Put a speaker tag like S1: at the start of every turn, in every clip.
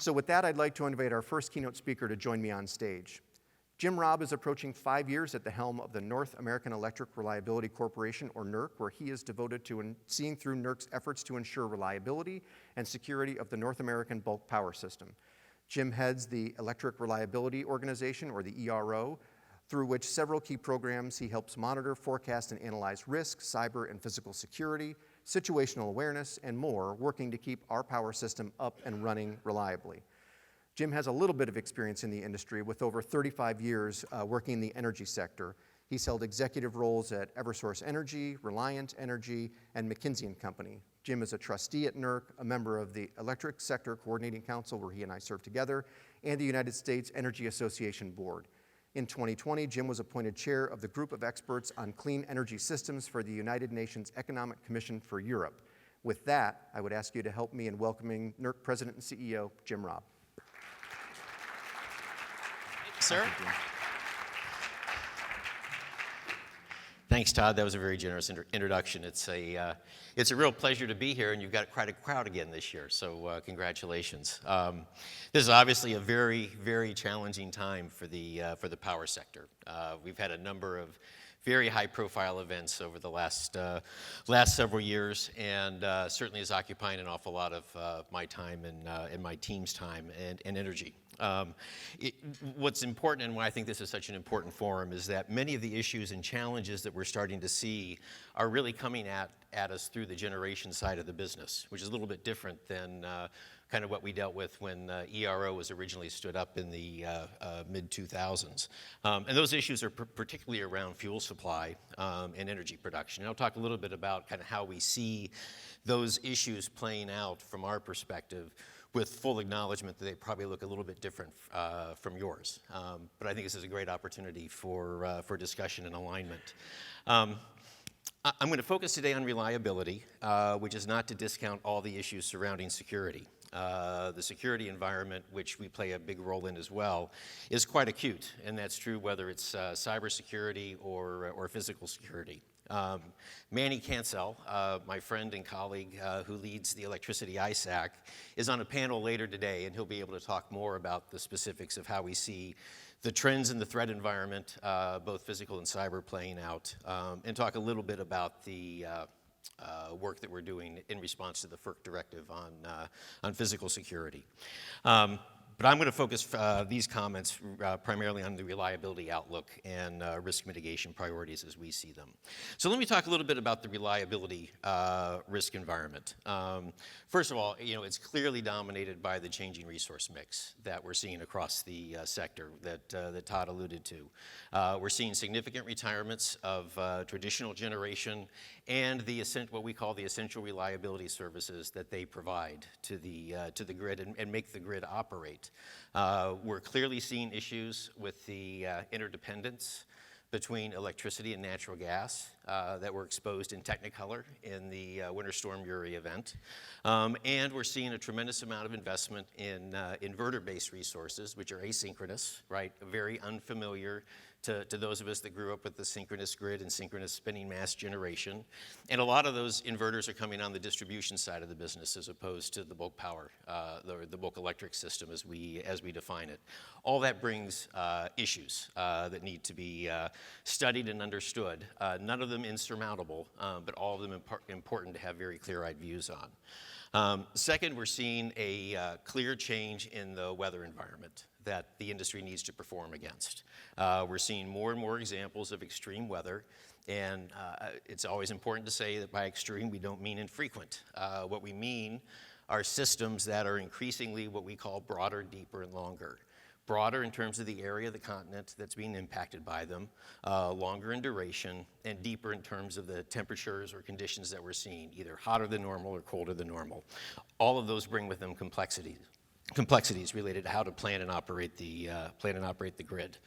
S1: So with that, I'd like to invite our first keynote speaker to join me on stage. Jim Robb is approaching 5 years at the helm of the North American Electric Reliability Corporation, or NERC, where he is devoted to seeing through NERC's efforts to ensure reliability and security of the North American bulk power system. Jim heads the Electric Reliability Organization, or the ERO, through which several key programs he helps monitor, forecast, and analyze risk, cyber and physical security, situational awareness, and more, working to keep our power system up and running reliably. Jim has a little bit of experience in the industry with over 35 years working in the energy sector. He's held executive roles at Eversource Energy, Reliant Energy, and McKinsey & Company. Jim is a trustee at NERC, a member of the Electric Sector Coordinating Council, where he and I serve together, and the United States Energy Association Board. In 2020, Jim was appointed chair of the Group of Experts on Clean Energy Systems for the United Nations Economic Commission for Europe. With that, I would ask you to help me in welcoming NERC President and CEO, Jim Robb.
S2: Sir. Thanks, Todd. That was a very generous introduction. It's a real pleasure to be here, and you've got quite a crowd again this year, so congratulations. This is obviously a very, very challenging time for the power sector. We've had a number of very high-profile events over the last several years, and certainly is occupying an awful lot of my time and my team's time and energy. What's important, and why I think this is such an important forum, is that many of the issues and challenges that we're starting to see are really coming at us through the generation side of the business, which is a little bit different than kind of what we dealt with when ERO was originally stood up in the mid-2000s. And those issues are particularly around fuel supply and energy production. And I'll talk a little bit about kind of how we see those issues playing out from our perspective, with full acknowledgement that they probably look a little bit different from yours. But I think this is a great opportunity for discussion and alignment. I'm going to focus today on reliability, which is not to discount all the issues surrounding security. The security environment, which we play a big role in as well, is quite acute, and that's true whether it's cybersecurity or physical security. Manny Cancel, my friend and colleague who leads the Electricity ISAC, is on a panel later today, and he'll be able to talk more about the specifics of how we see the trends in the threat environment, both physical and cyber, playing out, and talk a little bit about the work that we're doing in response to the FERC directive on physical security. But I'm going to focus these comments primarily on the reliability outlook and risk mitigation priorities as we see them. So let me talk a little bit about the reliability risk environment. First of all, it's clearly dominated by the changing resource mix that we're seeing across the sector that Todd alluded to. We're seeing significant retirements of traditional generation and what we call the essential reliability services that they provide to the grid and make the grid operate. We're clearly seeing issues with the interdependence between electricity and natural gas that were exposed in Technicolor in the Winter Storm Uri event. And we're seeing a tremendous amount of investment in inverter-based resources, which are asynchronous, right? Very unfamiliar to those of us that grew up with the synchronous grid and synchronous spinning mass generation. And a lot of those inverters are coming on the distribution side of the business as opposed to the bulk power, the bulk electric system as we define it. All that brings issues that need to be studied and understood. None of them insurmountable, but all of them important to have very clear-eyed views on. Second, we're seeing a clear change in the weather environment that the industry needs to perform against. We're seeing more and more examples of extreme weather, and it's always important to say that by extreme we don't mean infrequent. What we mean are systems that are increasingly what we call broader, deeper, and longer. Broader in terms of the area of the continent that's being impacted by them, longer in duration, and deeper in terms of the temperatures or conditions that we're seeing, either hotter than normal or colder than normal. All of those bring with them complexities related to how to plan and operate the grid.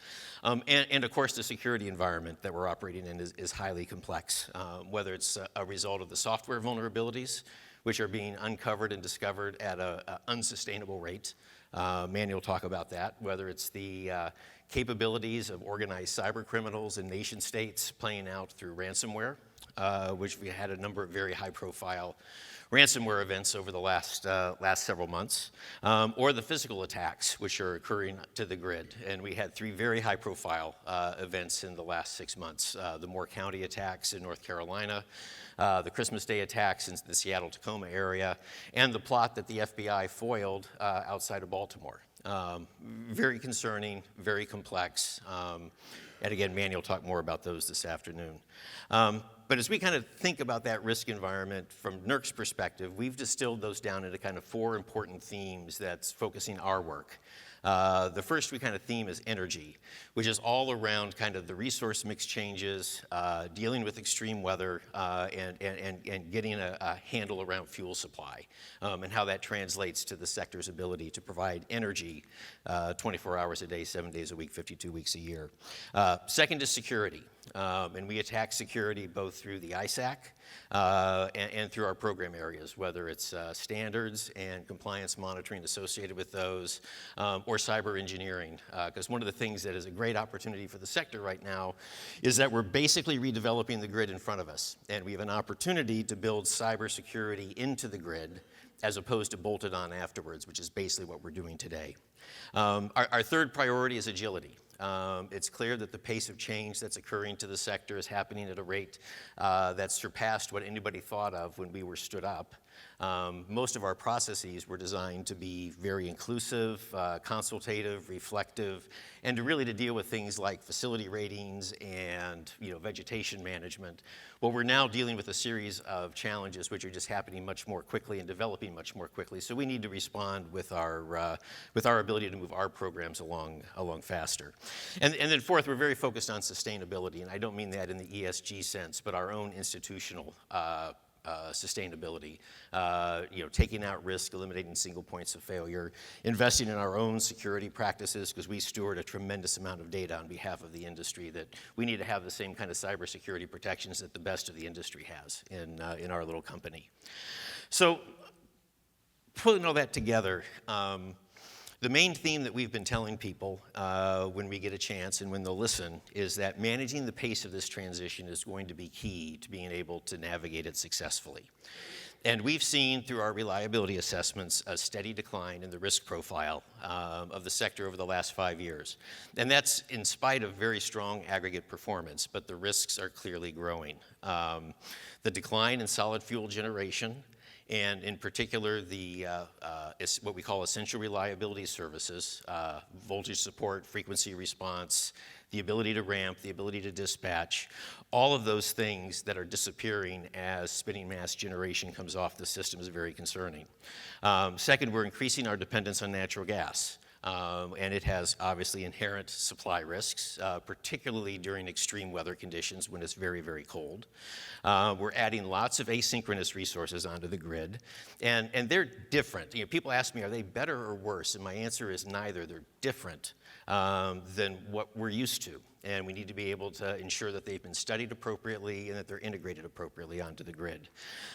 S2: And of course, the security environment that we're operating in is highly complex, whether it's a result of the software vulnerabilities, which are being uncovered and discovered at an unsustainable rate. Manny will talk about that, whether it's the capabilities of organized cyber criminals and nation states playing out through ransomware, which we had a number of very high-profile ransomware events over the last several months, or the physical attacks which are occurring to the grid. And we had 3 very high-profile events in the last 6 months. The Moore County attacks in North Carolina, the Christmas Day attacks in the Seattle-Tacoma area, and the plot that the FBI foiled outside of Baltimore. Very concerning, very complex. And again, Manny will talk more about those this afternoon. But as we kind of think about that risk environment from NERC's perspective, we've distilled those down into kind of 4 important themes that's focusing our work. The first we kind of theme is energy, which is all around kind of the resource mix changes, dealing with extreme weather, and getting a handle around fuel supply, and how that translates to the sector's ability to provide energy 24 hours a day, 7 days a week, 52 weeks a year. Second is security. And we attack security both through the ISAC and through our program areas, whether it's standards and compliance monitoring associated with those, or cyber engineering. Because one of the things that is a great opportunity for the sector right now is that we're basically redeveloping the grid in front of us. And we have an opportunity to build cybersecurity into the grid as opposed to bolted on afterwards, which is basically what we're doing today. Our third priority is agility. It's clear that the pace of change that's occurring to the sector is happening at a rate that's surpassed what anybody thought of when we were stood up. Most of our processes were designed to be very inclusive, consultative, reflective, and really to deal with things like facility ratings and vegetation management. Well, we're now dealing with a series of challenges which are just happening much more quickly and developing much more quickly. So we need to respond with our ability to move our programs along faster. And then fourth, we're very focused on sustainability, and I don't mean that in the ESG sense, but our own institutional sustainability, taking out risk, eliminating single points of failure, investing in our own security practices, because we steward a tremendous amount of data on behalf of the industry that we need to have the same kind of cybersecurity protections that the best of the industry has in our little company. So putting all that together, the main theme that we've been telling people when we get a chance and when they'll listen is that managing the pace of this transition is going to be key to being able to navigate it successfully. And we've seen through our reliability assessments a steady decline in the risk profile of the sector over the last 5 years. And that's in spite of very strong aggregate performance, but the risks are clearly growing. The decline in solid fuel generation, and in particular, what we call essential reliability services, voltage support, frequency response, the ability to ramp, the ability to dispatch, all of those things that are disappearing as spinning mass generation comes off the system is very concerning. Second, we're increasing our dependence on natural gas. And it has obviously inherent supply risks, particularly during extreme weather conditions when it's very, very cold. We're adding lots of asynchronous resources onto the grid, and they're different. People ask me, are they better or worse? And my answer is neither. They're different than what we're used to. And we need to be able to ensure that they've been studied appropriately and that they're integrated appropriately onto the grid.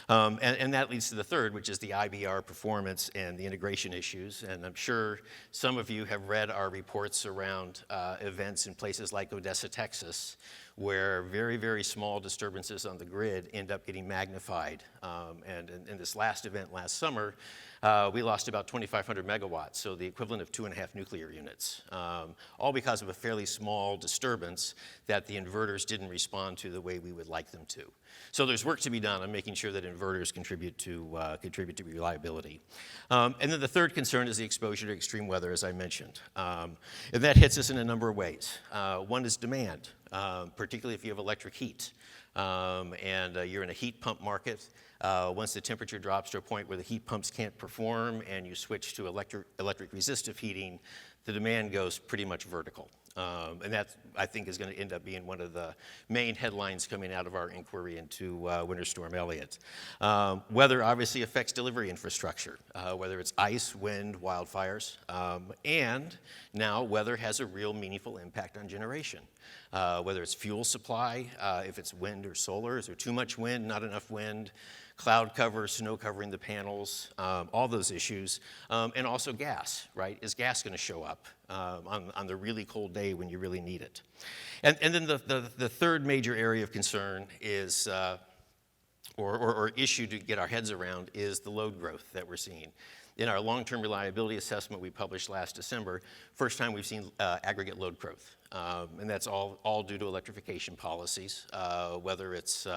S2: And that leads to the third, which is the IBR performance and the integration issues. And I'm sure some of you have read our reports around events in places like Odessa, Texas, where very, very small disturbances on the grid end up getting magnified. And in this last event last summer, we lost about 2,500 megawatts, so the equivalent of 2.5 nuclear units, all because of a fairly small disturbance that the inverters didn't respond to the way we would like them to. So there's work to be done on making sure that inverters contribute to reliability. And then the third concern is the exposure to extreme weather, as I mentioned. And that hits us in a number of ways. One is demand, particularly if you have electric heat. And you're in a heat pump market. Once the temperature drops to a point where the heat pumps can't perform and you switch to electric resistive heating, the demand goes pretty much vertical. And that, I think, is going to end up being one of the main headlines coming out of our inquiry into Winter Storm Elliott. Weather obviously affects delivery infrastructure, whether it's ice, wind, wildfires, and now weather has a real meaningful impact on generation. whether it's fuel supply, if it's wind or solar. Is there too much wind, not enough wind? Cloud cover, snow covering the panels, all those issues. And also gas, right? Is gas going to show up on the really cold day when you really need it? And then the third major area of concern is, or issue to get our heads around, is the load growth that we're seeing. In our long-term reliability assessment we published last December, first time we've seen aggregate load growth. And that's all due to electrification policies, whether it's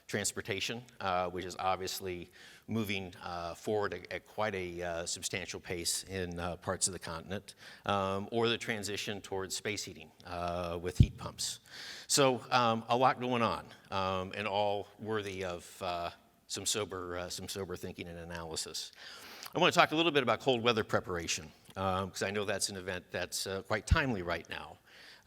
S2: transportation, which is obviously moving forward at quite a substantial pace in parts of the continent, or the transition towards space heating with heat pumps. So a lot going on, and all worthy of some sober thinking and analysis. I want to talk a little bit about cold weather preparation, because I know that's an event that's quite timely right now.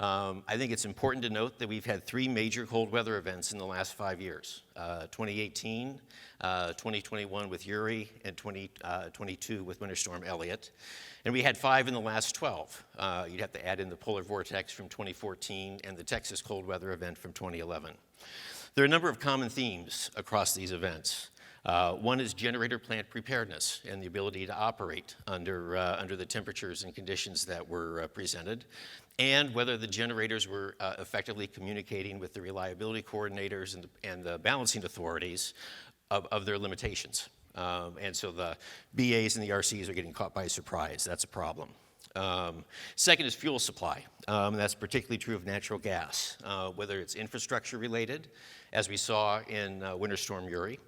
S2: I think it's important to note that we've had 3 major cold weather events in the last 5 years, 2018, 2021 with Uri, and 2022 with Winter Storm Elliott. And we had 5 in the last 12. You'd have to add in the polar vortex from 2014 and the Texas cold weather event from 2011. There are a number of common themes across these events. One is generator plant preparedness and the ability to operate under the temperatures and conditions that were presented, and whether the generators were effectively communicating with the reliability coordinators and the balancing authorities of their limitations. And so the BAs and the RCs are getting caught by surprise. That's a problem. Second is fuel supply. That's particularly true of natural gas, whether it's infrastructure related, as we saw in Winter Storm Uri,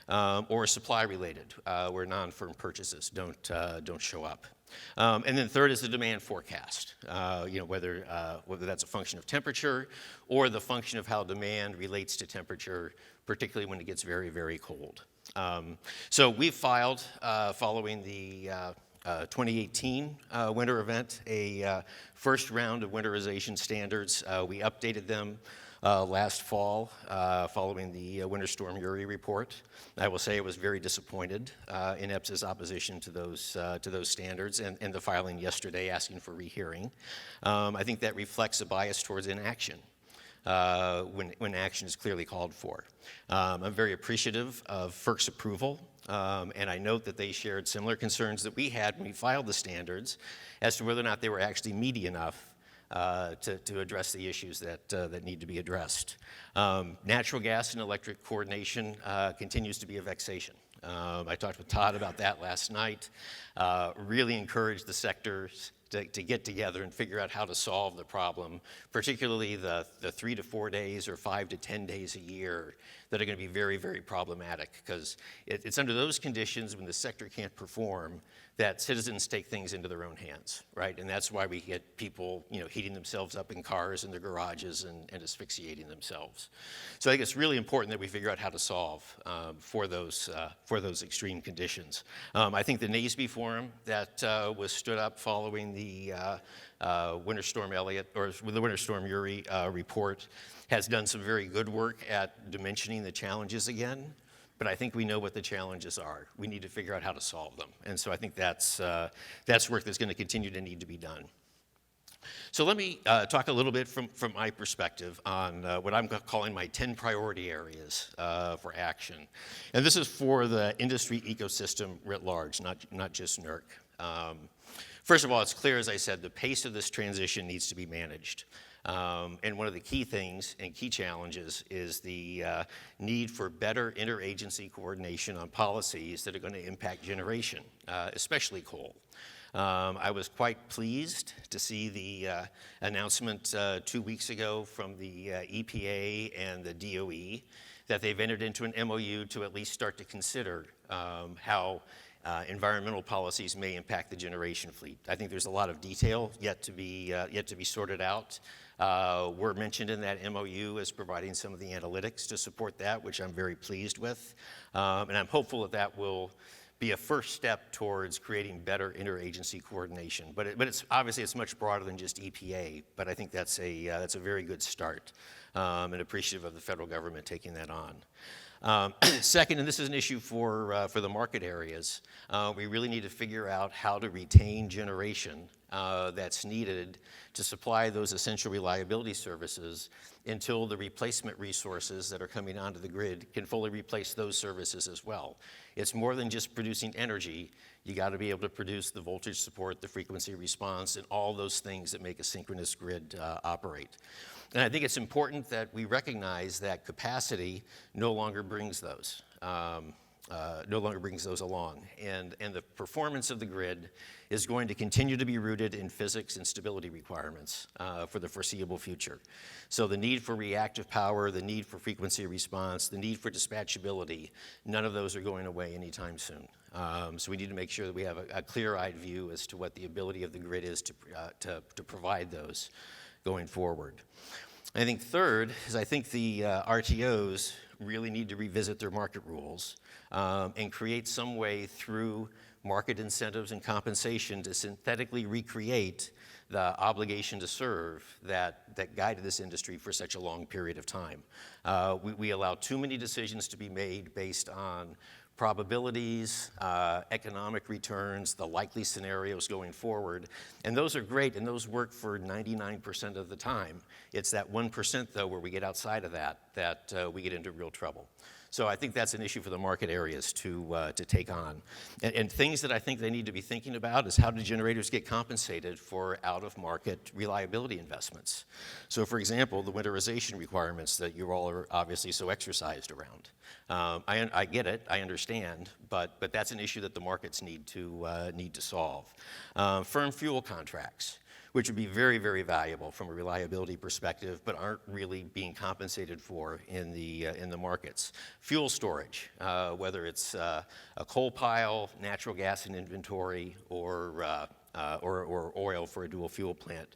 S2: or supply related, where non-firm purchases don't show up. And then third is the demand forecast, whether that's a function of temperature or the function of how demand relates to temperature, particularly when it gets very, very cold. So we've filed, following the 2018 winter event, a first round of winterization standards. We updated them last fall following the Winter Storm Uri report. I will say I was very disappointed in EPSA's opposition to those standards and the filing yesterday asking for rehearing. I think that reflects a bias towards inaction when action is clearly called for. I'm very appreciative of FERC's approval, and I note that they shared similar concerns that we had when we filed the standards as to whether or not they were actually meaty enough to address the issues that need to be addressed. Natural gas and electric coordination continues to be a vexation. I talked with Todd about that last night. Really encouraged the sectors to get together and figure out how to solve the problem, particularly the 3 to 4 days or 5 to 10 days a year that are going to be very, very problematic, because it's under those conditions when the sector can't perform that citizens take things into their own hands, right? And that's why we get people, heating themselves up in cars in their garages and asphyxiating themselves. So I think it's really important that we figure out how to solve for those extreme conditions. I think the NASB forum that was stood up following the Winter Storm Elliott, or the Winter Storm Uri report, has done some very good work at dimensioning the challenges again. But I think we know what the challenges are. We need to figure out how to solve them. And so I think that's work that's going to continue to need to be done. So let me talk a little bit from my perspective on what I'm calling my 10 priority areas for action. And this is for the industry ecosystem writ large, not just NERC. First of all, it's clear, as I said, the pace of this transition needs to be managed. And one of the key things and key challenges is the need for better interagency coordination on policies that are going to impact generation, especially coal. I was quite pleased to see the announcement 2 weeks ago from the EPA and the DOE that they've entered into an MOU to at least start to consider how environmental policies may impact the generation fleet. I think there's a lot of detail yet to be sorted out. We're mentioned in that MOU as providing some of the analytics to support that, which I'm very pleased with. And I'm hopeful that will be a first step towards creating better interagency coordination. But it's obviously it's much broader than just EPA, but I think that's a very good start. and appreciative of the federal government taking that on. Second, and this is an issue for the market areas, we really need to figure out how to retain generation that's needed to supply those essential reliability services until the replacement resources that are coming onto the grid can fully replace those services as well. It's more than just producing energy. You got to be able to produce the voltage support, the frequency response, and all those things that make a synchronous grid operate. And I think it's important that we recognize that capacity no longer brings those. Along. And the performance of the grid is going to continue to be rooted in physics and stability requirements for the foreseeable future. So the need for reactive power, the need for frequency response, the need for dispatchability, none of those are going away anytime soon. So we need to make sure that we have a clear-eyed view as to what the ability of the grid is to provide those going forward. I think third is I think the RTOs really need to revisit their market rules and create some way through market incentives and compensation to synthetically recreate the obligation to serve that guided this industry for such a long period of time. We allow too many decisions to be made based on probabilities, economic returns, the likely scenarios going forward. And those are great, and those work for 99% of the time. It's that 1%, though, where we get outside of that we get into real trouble. So I think that's an issue for the market areas to take on. And things that I think they need to be thinking about is how do generators get compensated for out-of-market reliability investments? So for example, the winterization requirements that you all are obviously so exercised around. I get it, I understand, but that's an issue that the markets need to solve. Firm fuel contracts, which would be very, very valuable from a reliability perspective, but aren't really being compensated for in the markets. Fuel storage, whether it's a coal pile, natural gas in inventory, or oil for a dual fuel plant.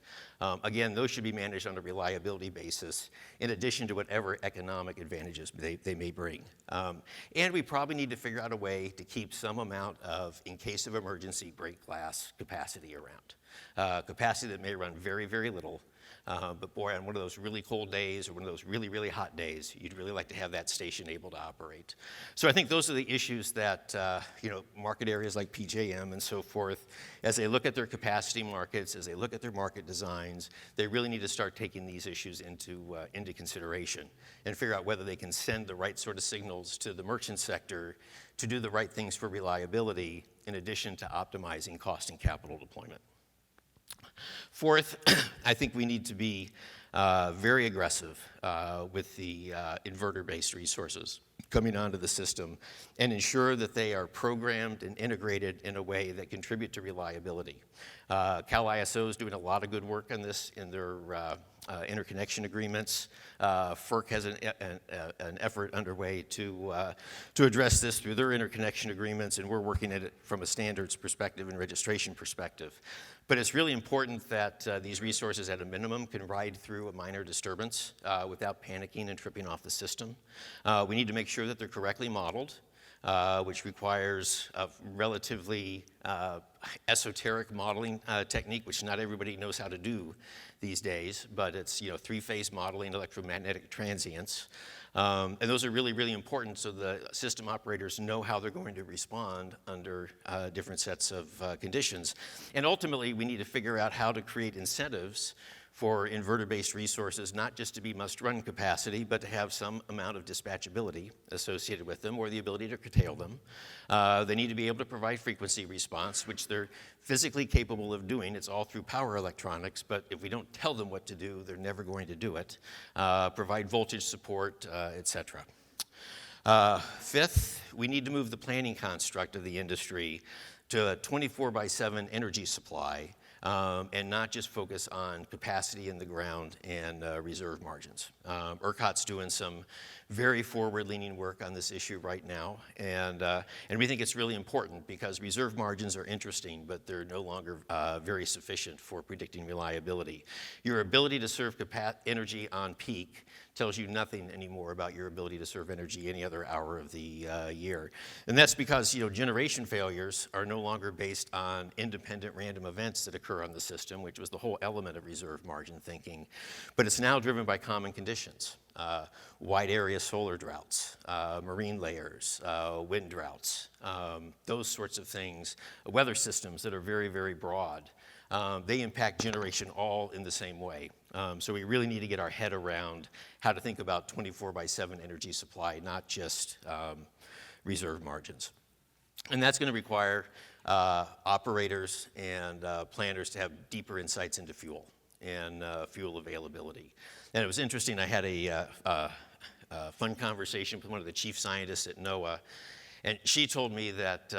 S2: Again, those should be managed on a reliability basis in addition to whatever economic advantages they may bring. And we probably need to figure out a way to keep some amount of, in case of emergency, break glass capacity around. Capacity that may run very, very little, but boy, on one of those really cold days or one of those really, really hot days, you'd really like to have that station able to operate. So I think those are the issues that market areas like PJM and so forth, as they look at their capacity markets, as they look at their market designs, they really need to start taking these issues into consideration and figure out whether they can send the right sort of signals to the merchant sector to do the right things for reliability in addition to optimizing cost and capital deployment. Fourth, I think we need to be very aggressive with the inverter-based resources coming onto the system and ensure that they are programmed and integrated in a way that contribute to reliability. Cal ISO is doing a lot of good work on this in their interconnection agreements. FERC has an effort underway to address this through their interconnection agreements, and we're working at it from a standards perspective and registration perspective. But it's really important that these resources at a minimum can ride through a minor disturbance without panicking and tripping off the system. We need to make sure that they're correctly modeled, which requires a relatively esoteric modeling technique, which not everybody knows how to do these days, but it's three-phase modeling, electromagnetic transients. And those are really, really important so the system operators know how they're going to respond under different sets of conditions. And ultimately, we need to figure out how to create incentives for inverter-based resources, not just to be must-run capacity, but to have some amount of dispatchability associated with them or the ability to curtail them. They need to be able to provide frequency response, which they're physically capable of doing. It's all through power electronics, but if we don't tell them what to do, they're never going to do it. Provide voltage support, et cetera. Fifth, we need to move the planning construct of the industry to a 24/7 energy supply and not just focus on capacity in the ground and reserve margins. ERCOT's doing some very forward-leaning work on this issue right now, and we think it's really important because reserve margins are interesting, but they're no longer very sufficient for predicting reliability. Your ability to serve energy on peak tells you nothing anymore about your ability to serve energy any other hour of the year. And that's because generation failures are no longer based on independent random events that occur on the system, which was the whole element of reserve margin thinking, but it's now driven by common conditions. Wide area solar droughts, marine layers, wind droughts, those sorts of things, weather systems that are very, very broad. They impact generation all in the same way. So we really need to get our head around how to think about 24/7 energy supply, not just reserve margins. And that's going to require operators and planners to have deeper insights into fuel and fuel availability. And it was interesting, I had a fun conversation with one of the chief scientists at NOAA, and she told me that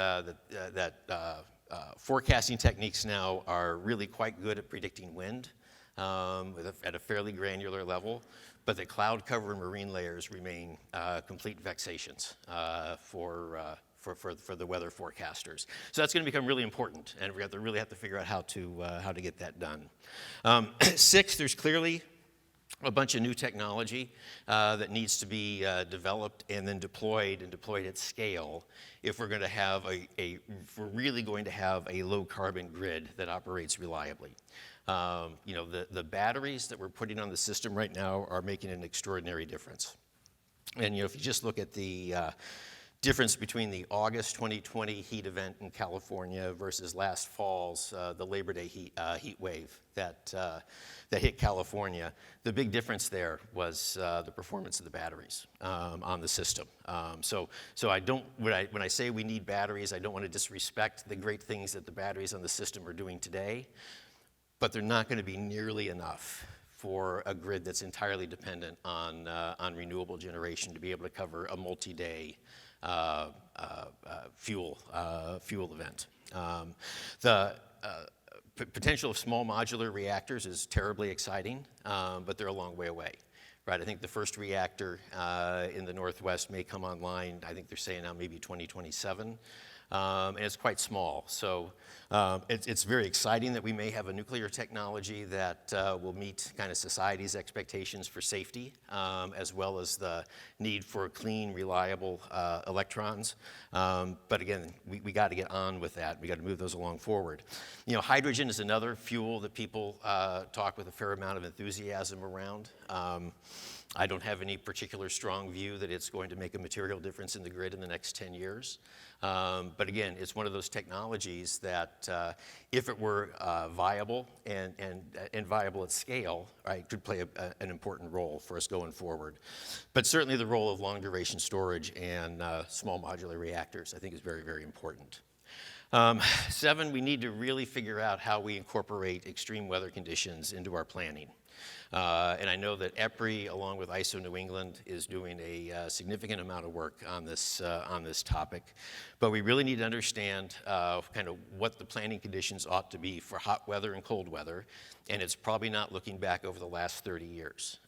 S2: forecasting techniques now are really quite good at predicting wind at a fairly granular level, but the cloud cover and marine layers remain complete vexations for the weather forecasters. So that's going to become really important, and we really have to figure out how to get that done. 6, there's clearly a bunch of new technology that needs to be developed and then deployed at scale if we're going to have if we're really going to have a low carbon grid that operates reliably. The batteries that we're putting on the system right now are making an extraordinary difference. And if you just look at the difference between the August 2020 heat event in California versus last fall's the Labor Day heat wave that hit California, the big difference there was the performance of the batteries on the system. So I don't, when I say we need batteries, I don't want to disrespect the great things that the batteries on the system are doing today, but they're not going to be nearly enough for a grid that's entirely dependent on renewable generation to be able to cover a multi-day fuel event. The potential of small modular reactors is terribly exciting, but they're a long way away. Right, I think the first reactor in the Northwest may come online, I think they're saying now maybe 2027, and it's quite small. So it's very exciting that we may have a nuclear technology that will meet kind of society's expectations for safety, as well as the need for clean, reliable electrons. But again, we got to get on with that. We got to move those along forward. Hydrogen is another fuel that people talk with a fair amount of enthusiasm around. I don't have any particular strong view that it's going to make a material difference in the grid in the next 10 years. But again, it's one of those technologies that if it were viable and viable at scale, right, could play an important role for us going forward. But certainly the role of long duration storage and small modular reactors, I think, is very, very important. 7, we need to really figure out how we incorporate extreme weather conditions into our planning. And I know that EPRI, along with ISO New England, is doing a significant amount of work on this topic. But we really need to understand kind of what the planning conditions ought to be for hot weather and cold weather. And it's probably not looking back over the last 30 years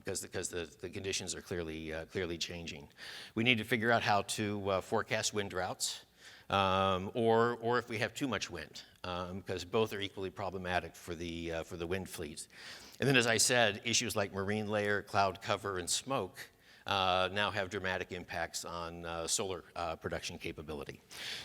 S2: because the conditions are clearly changing. We need to figure out how to forecast wind droughts. Or if we have too much wind, because both are equally problematic for the wind fleet. And then, as I said, issues like marine layer, cloud cover, and smoke now have dramatic impacts on solar production capability.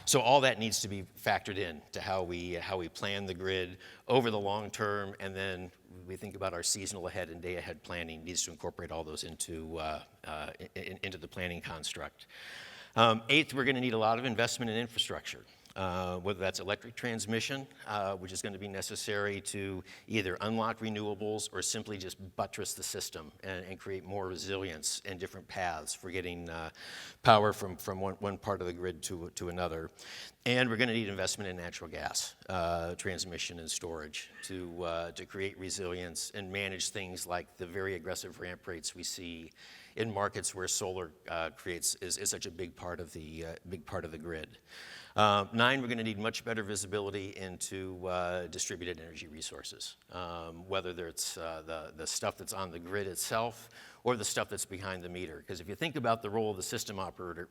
S2: So all that needs to be factored in to how we plan the grid over the long term, and then we think about our seasonal ahead and day ahead planning needs to incorporate all those into the planning construct. 8th, we're going to need a lot of investment in infrastructure, whether that's electric transmission, which is going to be necessary to either unlock renewables or simply just buttress the system and create more resilience and different paths for getting power from one part of the grid to another. And we're going to need investment in natural gas transmission and storage to create resilience and manage things like the very aggressive ramp rates we see in markets where solar is such a big part of the grid. 9, we're going to need much better visibility into distributed energy resources, whether it's the stuff that's on the grid itself or the stuff that's behind the meter. Because if you think about the role of the system operator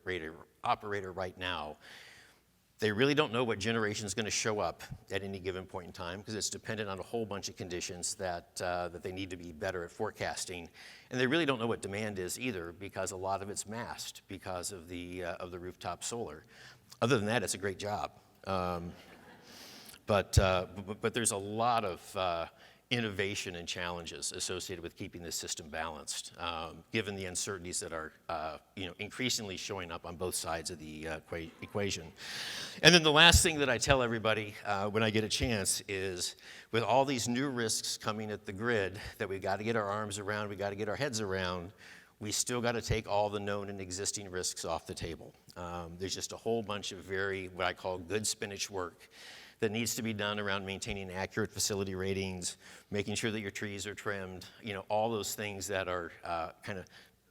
S2: right now, They really don't know what generation is going to show up at any given point in time because it's dependent on a whole bunch of conditions that they need to be better at forecasting. And they really don't know what demand is either because a lot of it's masked because of the rooftop solar. Other than that, it's a great job. But there's a lot of innovation and challenges associated with keeping this system balanced, given the uncertainties that are increasingly showing up on both sides of the equation. And then the last thing that I tell everybody when I get a chance is with all these new risks coming at the grid that we've got to get our arms around, we've got to get our heads around, we still got to take all the known and existing risks off the table. There's just a whole bunch of what I call good spinach work that needs to be done around maintaining accurate facility ratings, making sure that your trees are trimmed, all those things that are kind of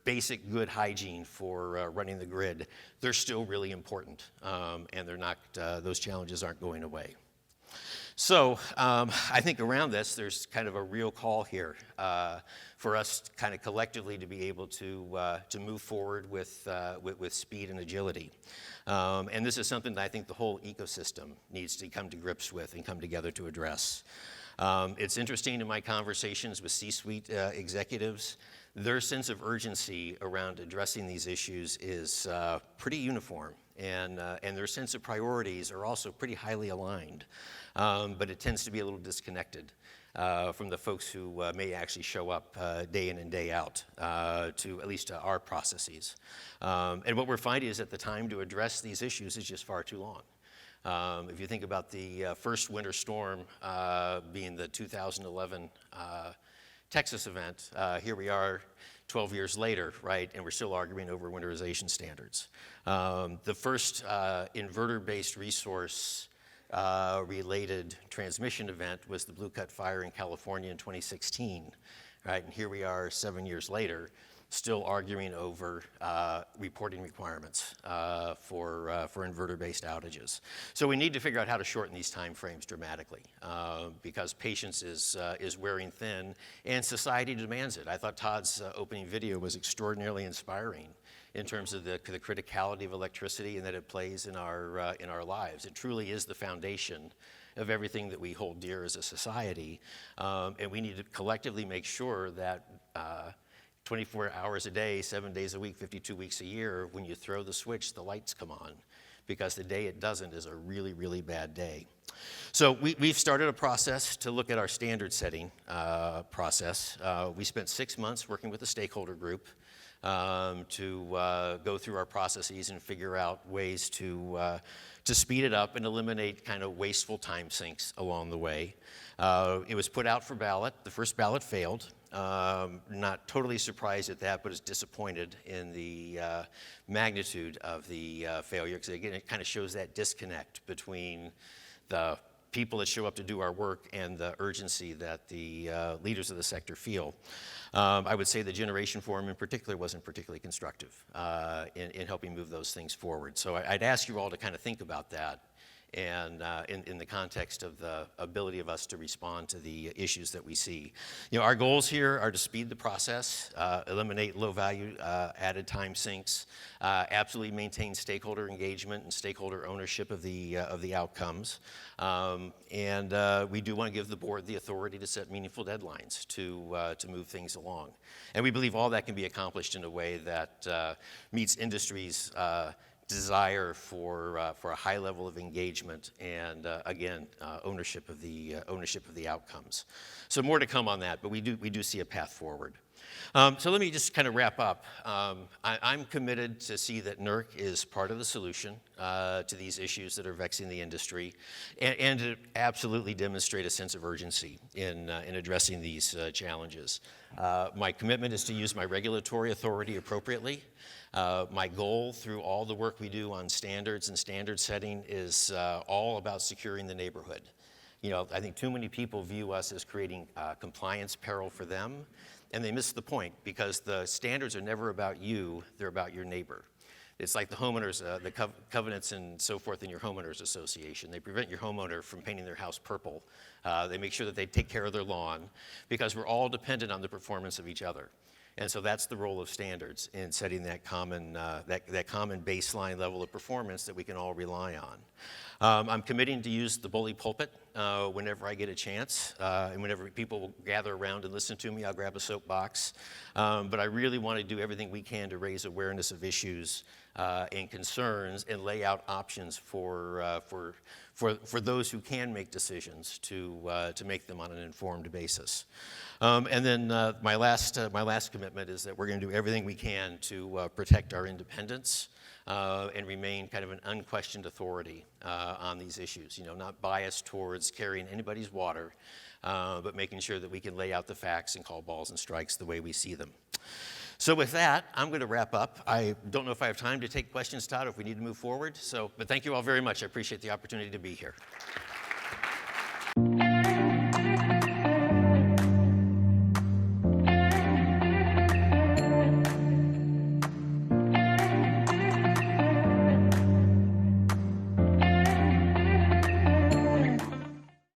S2: basic good hygiene for running the grid. They're still really important, and they're not, those challenges aren't going away. So I think around this, there's kind of a real call here for us kind of collectively to be able to move forward with speed and agility. And this is something that I think the whole ecosystem needs to come to grips with and come together to address. It's interesting in my conversations with C-suite executives, their sense of urgency around addressing these issues is pretty uniform, and their sense of priorities are also pretty highly aligned. But it tends to be a little disconnected from the folks who may actually show up day in and day out to at least our processes. And what we're finding is that the time to address these issues is just far too long. If you think about the first winter storm being the 2011 Texas event, here we are 12 years later, right, and we're still arguing over winterization standards. The first inverter-based resource related transmission event was the Blue Cut Fire in California in 2016, right? And here we are 7 years later, still arguing over reporting requirements for inverter-based outages. So we need to figure out how to shorten these time frames dramatically because patience is wearing thin and society demands it. I thought Todd's opening video was extraordinarily inspiring in terms of the criticality of electricity and that it plays in our lives. It truly is the foundation of everything that we hold dear as a society, and we need to collectively make sure that 24 hours a day, 7 days a week, 52 weeks a year, when you throw the switch, the lights come on, because the day it doesn't is a really, really bad day. So we've started a process to look at our standard setting process. We spent 6 months working with the stakeholder group to go through our processes and figure out ways to speed it up and eliminate kind of wasteful time sinks along the way. It was put out for ballot. The first ballot failed. Not totally surprised at that, but is disappointed in the magnitude of the failure, because again, it kind of shows that disconnect between the people that show up to do our work and the urgency that the leaders of the sector feel. I would say the Generation Forum in particular wasn't particularly constructive in helping move those things forward. So I'd ask you all to kind of think about that and in the context of the ability of us to respond to the issues that we see. Our goals here are to speed the process, eliminate low-value added time sinks, absolutely maintain stakeholder engagement and stakeholder ownership of the outcomes, and we do want to give the board the authority to set meaningful deadlines to move things along. And we believe all that can be accomplished in a way that meets industry's desire for a high level of engagement and again ownership of the outcomes. So more to come on that, but we do see a path forward. So let me just kind of wrap up. I'm committed to see that NERC is part of the solution to these issues that are vexing the industry, and to absolutely demonstrate a sense of urgency in addressing these challenges. My commitment is to use my regulatory authority appropriately. My goal through all the work we do on standards and standard setting is all about securing the neighborhood. I think too many people view us as creating compliance peril for them, and they miss the point, because the standards are never about you, they're about your neighbor. It's like the homeowners, the covenants and so forth in your homeowners association. They prevent your homeowner from painting their house purple. They make sure that they take care of their lawn, because we're all dependent on the performance of each other. And so that's the role of standards in setting that common baseline level of performance that we can all rely on. I'm committing to use the bully pulpit whenever I get a chance, and whenever people gather around and listen to me, I'll grab a soapbox. But I really want to do everything we can to raise awareness of issues and concerns and lay out options for those who can make decisions to make them on an informed basis. And then my last commitment is that we're going to do everything we can to protect our independence and remain kind of an unquestioned authority on these issues. You know, not biased towards carrying anybody's water, but making sure that we can lay out the facts and call balls and strikes the way we see them. So with that, I'm going to wrap up. I don't know if I have time to take questions, Todd, or if we need to move forward. But thank you all very much. I appreciate the opportunity to be here.